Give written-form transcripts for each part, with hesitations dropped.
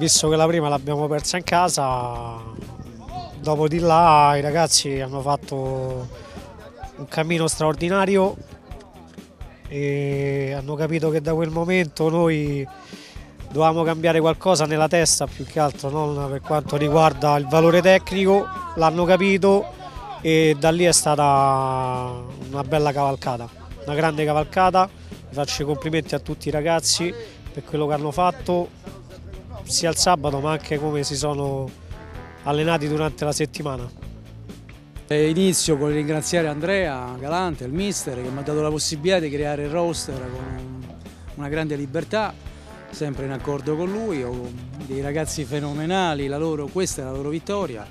visto che la prima l'abbiamo persa in casa, dopo di là i ragazzi hanno fatto un cammino straordinario e hanno capito che da quel momento noi dovevamo cambiare qualcosa nella testa, più che altro non per quanto riguarda il valore tecnico, l'hanno capito e da lì è stata una bella cavalcata, una grande cavalcata. Faccio i complimenti a tutti i ragazzi per quello che hanno fatto sia il sabato ma anche come si sono allenati durante la settimana. Inizio con ringraziare Andrea Galante, il mister, che mi ha dato la possibilità di creare il roster con una grande libertà, sempre in accordo con lui. Ho dei ragazzi fenomenali, questa è la loro vittoria,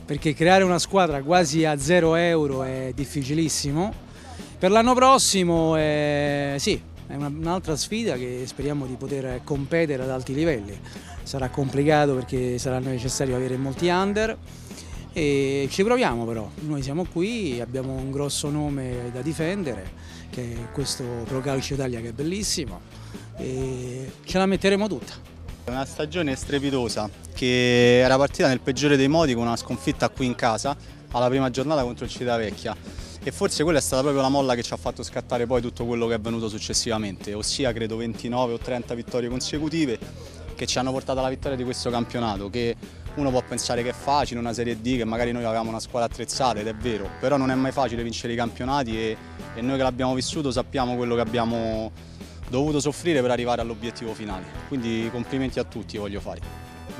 perché creare una squadra quasi a 0 euro è difficilissimo. Per l'anno prossimo sì, è un'altra sfida che speriamo di poter competere ad alti livelli. Sarà complicato perché sarà necessario avere molti under e ci proviamo, però noi siamo qui, abbiamo un grosso nome da difendere, che è questo Pro Calcio Italia, che è bellissimo, e ce la metteremo tutta. È una stagione strepitosa che era partita nel peggiore dei modi, con una sconfitta qui in casa alla prima giornata contro il Civitavecchia, e forse quella è stata proprio la molla che ci ha fatto scattare poi tutto quello che è avvenuto successivamente, ossia credo 29 o 30 vittorie consecutive che ci hanno portato alla vittoria di questo campionato, che uno può pensare che è facile, una Serie D, che magari noi avevamo una squadra attrezzata, ed è vero, però non è mai facile vincere i campionati e noi che l'abbiamo vissuto sappiamo quello che abbiamo dovuto soffrire per arrivare all'obiettivo finale, quindi complimenti a tutti voglio fare.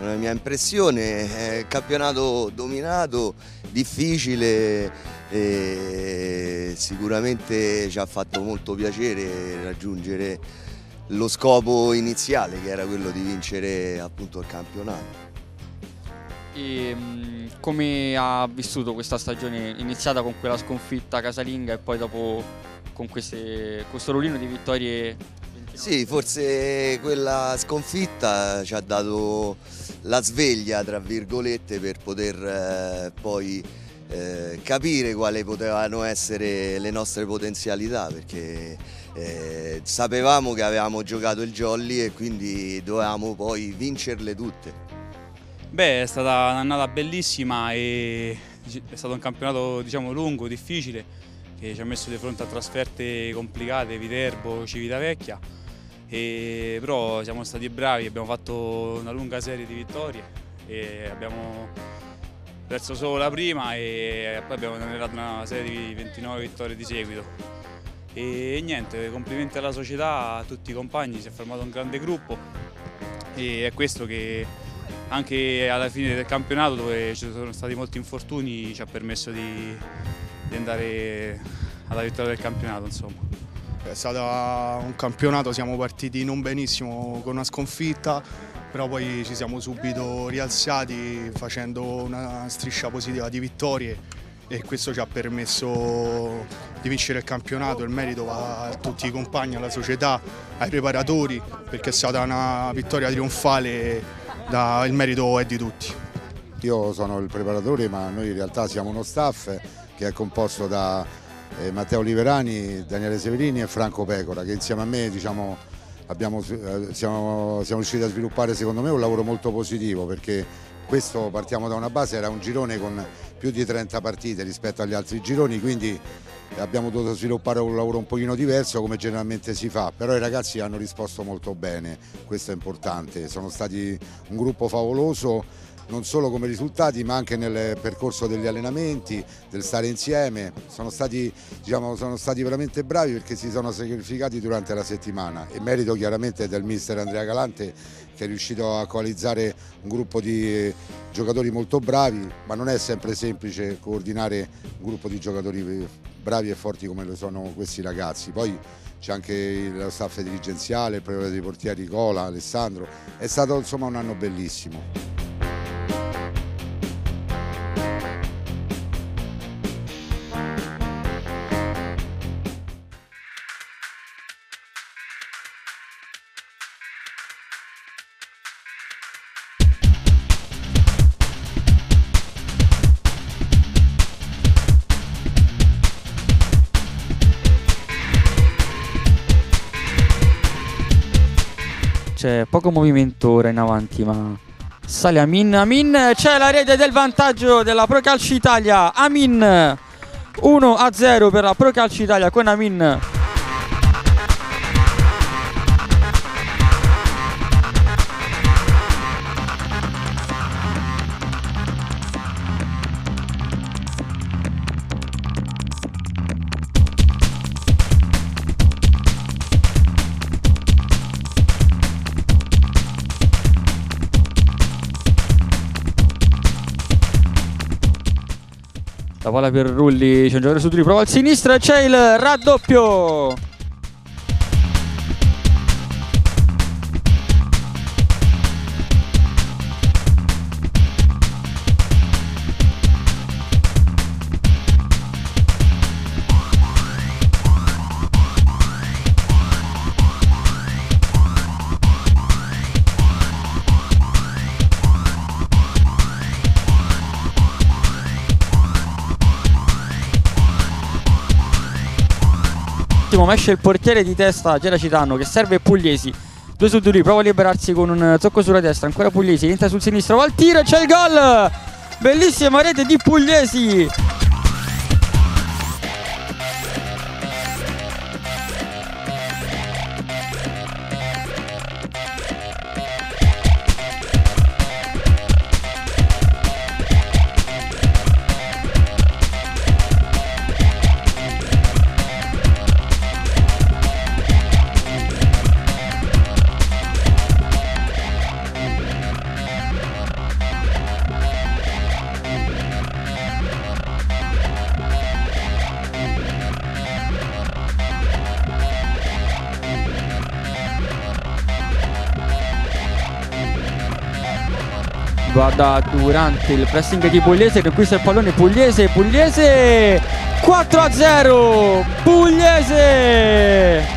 La mia impressione è un campionato dominato, difficile e sicuramente ci ha fatto molto piacere raggiungere lo scopo iniziale, che era quello di vincere appunto il campionato. E come ha vissuto questa stagione, iniziata con quella sconfitta casalinga e poi dopo con questo rullino di vittorie? Sì, forse quella sconfitta ci ha dato la sveglia, tra virgolette, per poter poi capire quali potevano essere le nostre potenzialità, perché sapevamo che avevamo giocato il jolly e quindi dovevamo poi vincerle tutte. Beh, è stata un'annata bellissima e è stato un campionato, diciamo, lungo, difficile, che ci ha messo di fronte a trasferte complicate, Viterbo, Civitavecchia, però siamo stati bravi, abbiamo fatto una lunga serie di vittorie e abbiamo perso solo la prima e poi abbiamo generato una serie di 29 vittorie di seguito. E niente, complimenti alla società, a tutti i compagni, si è formato un grande gruppo e è questo che anche alla fine del campionato, dove ci sono stati molti infortuni, ci ha permesso di andare alla vittoria del campionato, insomma. È stato un campionato, siamo partiti non benissimo con una sconfitta, però poi ci siamo subito rialzati facendo una striscia positiva di vittorie e questo ci ha permesso di vincere il campionato. Il merito va a tutti i compagni, alla società, ai preparatori, perché è stata una vittoria trionfale, il merito è di tutti. Io sono il preparatore, ma noi in realtà siamo uno staff che è composto da Matteo Liverani, Daniele Severini e Franco Pecora, che insieme a me, diciamo, siamo riusciti a sviluppare, secondo me, un lavoro molto positivo, perché questo, partiamo da una base, era un girone con più di 30 partite rispetto agli altri gironi, quindi abbiamo dovuto sviluppare un lavoro un pochino diverso, come generalmente si fa, però i ragazzi hanno risposto molto bene, questo è importante, sono stati un gruppo favoloso, non solo come risultati ma anche nel percorso degli allenamenti, del stare insieme, sono stati veramente bravi, perché si sono sacrificati durante la settimana, e merito chiaramente del mister Andrea Galante, che è riuscito a coalizzare un gruppo di giocatori molto bravi, ma non è sempre semplice coordinare un gruppo di giocatori bravi e forti come lo sono questi ragazzi. Poi c'è anche lo staff dirigenziale, il preparatore dei portieri Cola, Alessandro, è stato insomma un anno bellissimo. c'è poco movimento ora in avanti, ma sale Amin, c'è la rete del vantaggio della Pro Calcio Italia. Amin 1-0 per la Pro Calcio Italia con Amin. La palla per Rulli, c'è un giocatore su di lui, prova al sinistro e c'è il raddoppio. Ma esce il portiere di testa Geracitano che serve Pugliesi, 2 su di lui, prova a liberarsi con un tocco sulla destra, ancora Pugliesi, entra sul sinistro, va al tiro e c'è il gol, bellissima rete di Pugliesi. Guarda durante il pressing di Pugliese che acquista il pallone, Pugliese 4-0 Pugliese.